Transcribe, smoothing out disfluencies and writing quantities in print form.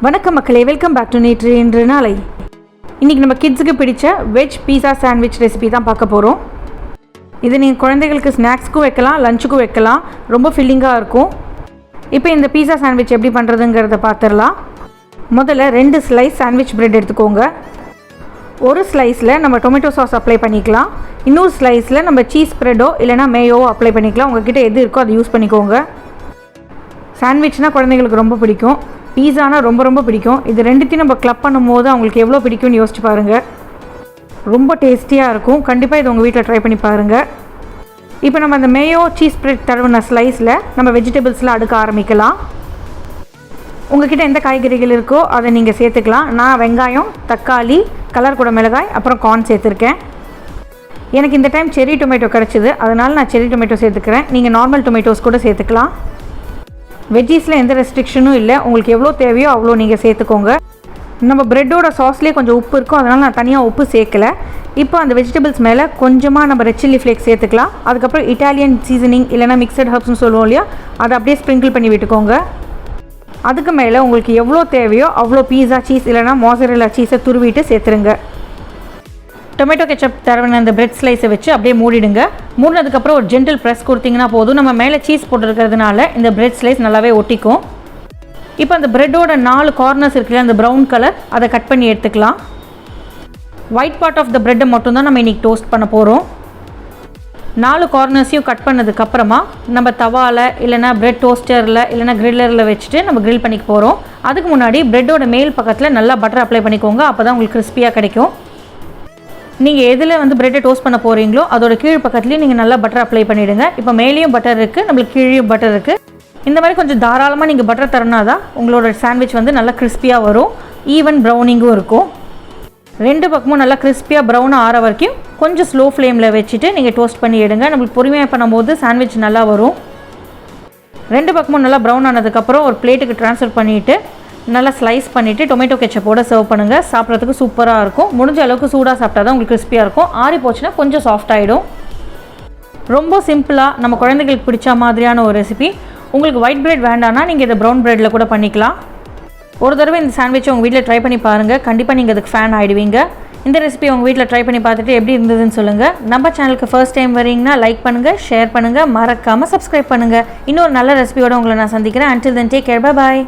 வணக்கம் மக்களே, welcome back to நேற்று இன்று நாளை. இன்றைக்கி நம்ம கிட்ஸுக்கு பிடிச்ச வெஜ் பீஸா சாண்ட்விச் ரெசிபி தான் பார்க்க போகிறோம். இது நீங்கள் குழந்தைகளுக்கு ஸ்நாக்ஸ்க்கும் வைக்கலாம், லஞ்சுக்கும் வைக்கலாம். ரொம்ப ஃபில்லிங்காக இருக்கும். இப்போ இந்த பீஸா சாண்ட்விச் எப்படி பண்ணுறதுங்கிறத பார்த்துடலாம். முதல்ல 2 ஸ்லைஸ் சாண்ட்விச் பிரெட் எடுத்துக்கோங்க. ஒரு ஸ்லைஸில் நம்ம டொமேட்டோ சாஸ் அப்ளை பண்ணிக்கலாம். இன்னொரு ஸ்லைஸில் நம்ம சீஸ் ஸ்ப்ரெட்டோ இல்லைனா மேயோவோ அப்ளை பண்ணிக்கலாம். உங்கள்கிட்ட எது இருக்கோ அதை யூஸ் பண்ணிக்கோங்க. சாண்ட்விச்னால் குழந்தைங்களுக்கு ரொம்ப பிடிக்கும், பீஸானா ரொம்ப பிடிக்கும். இது ரெண்டுத்தையும் நம்ம கிளப் பண்ணும்போது அவங்களுக்கு எவ்வளோ பிடிக்கும்னு யோசிச்சு பாருங்கள். ரொம்ப டேஸ்டியாக இருக்கும். கண்டிப்பாக இது உங்கள் வீட்டில் ட்ரை பண்ணி பாருங்கள். இப்போ நம்ம அந்த மேயோ சீஸ் ஸ்ப்ரெட் தடவின ஸ்லைஸில் நம்ம வெஜிடபிள்ஸ்லாம் அடுக்க ஆரம்பிக்கலாம். உங்கள்கிட்ட எந்த காய்கறிகள் இருக்கோ அதை நீங்கள் சேர்த்துக்கலாம். நான் வெங்காயம், தக்காளி, கலர் கூட மிளகாய், அப்புறம் கார்ன் சேர்த்துருக்கேன். எனக்கு இந்த டைம் செர்ரி டொமேட்டோ கிடச்சிது, அதனால் நான் செர்ரி டொமேட்டோ சேர்த்துக்கிறேன். நீங்கள் நார்மல் டொமேட்டோஸ் கூட சேர்த்துக்கலாம். வெஜ்ஜீஸில் எந்த ரெஸ்ட்ரிக்ஷனும் இல்லை. உங்களுக்கு எவ்வளோ தேவையோ அவ்வளோ நீங்கள் சேர்த்துக்கோங்க. நம்ம ப்ரெட்டோட சாஸ்லேயே கொஞ்சம் உப்பு இருக்கும், அதனால் நான் தனியாக உப்பு சேர்க்கலை. இப்போ அந்த வெஜிடபிள்ஸ் மேலே கொஞ்சமாக நம்ம ரெட் சில்லி ஃப்ளேக்ஸ் சேர்த்துக்கலாம். அதுக்கப்புறம் இட்டாலியன் சீசனிங் இல்லைனா மிக்சட் ஹர்ப்ஸ்னு சொல்லுவோம் இல்லையா, அதை அப்படியே ஸ்ப்ரிங்கிள் பண்ணி விட்டுக்கோங்க. அதுக்கு மேலே உங்களுக்கு எவ்வளோ தேவையோ அவ்வளோ பீஸா சீஸ் இல்லைனா மோசரெல்லா சீஸை துருவிட்டு சேர்த்துருங்க. டொமேட்டோ கெச்சப் தரவின அந்த பிரெட் ஸ்லைஸை வச்சு அப்படியே மூடிடுங்க. மூடினதுக்கப்புறம் ஒரு ஜென்டில் ப்ரெஸ் கொடுத்தீங்கன்னா போதும். நம்ம மேலே சீஸ் போட்டுருக்கிறதுனால இந்த பிரெட் ஸ்லைஸ் நல்லாவே ஒட்டிக்கும். இப்போ அந்த ப்ரெட்டோட 4 கார்னர்ஸ் இருக்குல்ல, அந்த ப்ரௌன் கலர், அதை கட் பண்ணி எடுத்துக்கலாம். ஒயிட் பார்ட் ஆஃப் த ப்ரெட்டை மட்டும்தான் நம்ம இன்றைக்கி டோஸ்ட் பண்ண போகிறோம். 4 கார்னர்ஸையும் கட் பண்ணதுக்கப்புறமா நம்ம தவாவில் இல்லைனா பிரெட் டோஸ்டரில் இல்லைனா கிரில்லரில் வச்சுட்டு நம்ம கிரில் பண்ணிக்க போகிறோம். அதுக்கு முன்னாடி ப்ரெட்டோட மேல் பக்கத்தில் நல்லா பட்டர் அப்ளை பண்ணிக்கோங்க. அப்போ தான் உங்களுக்கு கிறிஸ்பியாக கிடைக்கும். நீங்கள் எதில் ப்ரெட்டை டோஸ்ட் பண்ண போகிறீங்களோ அதோட கீழ் பக்கத்துலேயும் நீங்கள் நல்லா பட்டர் அப்ளை பண்ணிவிடுங்க. இப்போ மேலேயும் பட்டர் இருக்குது, நம்மளுக்கு கீழேயும் பட்டர் இருக்குது. இந்த மாதிரி கொஞ்சம் தாராளமாக நீங்கள் பட்டர் தரனா தான் உங்களோட சாண்ட்விச் நல்லா கிறிஸ்பியாக வரும். ஈவன் ப்ரௌனிங்கும் இருக்கும். 2 பக்கமும் நல்லா கிறிஸ்பியாக ப்ரௌனாக ஆற வரைக்கும் கொஞ்சம் ஸ்லோ ஃப்ளேமில் வச்சுட்டு நீங்கள் டோஸ்ட் பண்ணி எடுங்க. நம்மளுக்கு பொறுமையாக பண்ணும்போது சாண்ட்விச் நல்லா வரும். 2 பக்கமும் நல்லா ப்ரௌன் ஆனதுக்கப்புறம் ஒரு பிளேட்டுக்கு ட்ரான்ஸ்ஃபர் பண்ணிவிட்டு நல்லா ஸ்லைஸ் பண்ணிவிட்டு டொமேட்டோ கெச்சப்போட சர்வ் பண்ணுங்கள். சாப்பிட்றதுக்கு சூப்பராக இருக்கும். முடிஞ்ச அளவுக்கு சூடாக சாப்பிட்டா தான் உங்களுக்கு கிறிஸ்பியாக இருக்கும். ஆறி போச்சுன்னா கொஞ்சம் சாஃப்ட் ஆகிடும். ரொம்ப சிம்பிளாக நம்ம குழந்தைகளுக்கு பிடிச்ச மாதிரியான ஒரு ரெசிபி. உங்களுக்கு ஒயிட் பிரெட் வேண்டாம்னா நீங்கள் இதை ப்ரௌன் பிரெட்டில் கூட பண்ணிக்கலாம். ஒரு தடவை இந்த சாண்ட்விச்சை உங்கள் வீட்டில் ட்ரை பண்ணி பாருங்கள். கண்டிப்பாக நீங்கள் அதுக்கு ஃபேன் ஆகிடுவீங்க. இந்த ரெசிபி உங்கள் வீட்டில் ட்ரை பண்ணி பார்த்துட்டு எப்படி இருந்ததுன்னு சொல்லுங்கள். நம்ம சேனலுக்கு ஃபர்ஸ்ட் டைம் வரீங்கன்னா லைக் பண்ணுங்கள், ஷேர் பண்ணுங்கள், மறக்காமல் சப்ஸ்கிரைப் பண்ணுங்கள். இன்னொரு நல்ல ரெசிபியோடு உங்களை நான் சந்திக்கிறேன். until then take care, bye bye.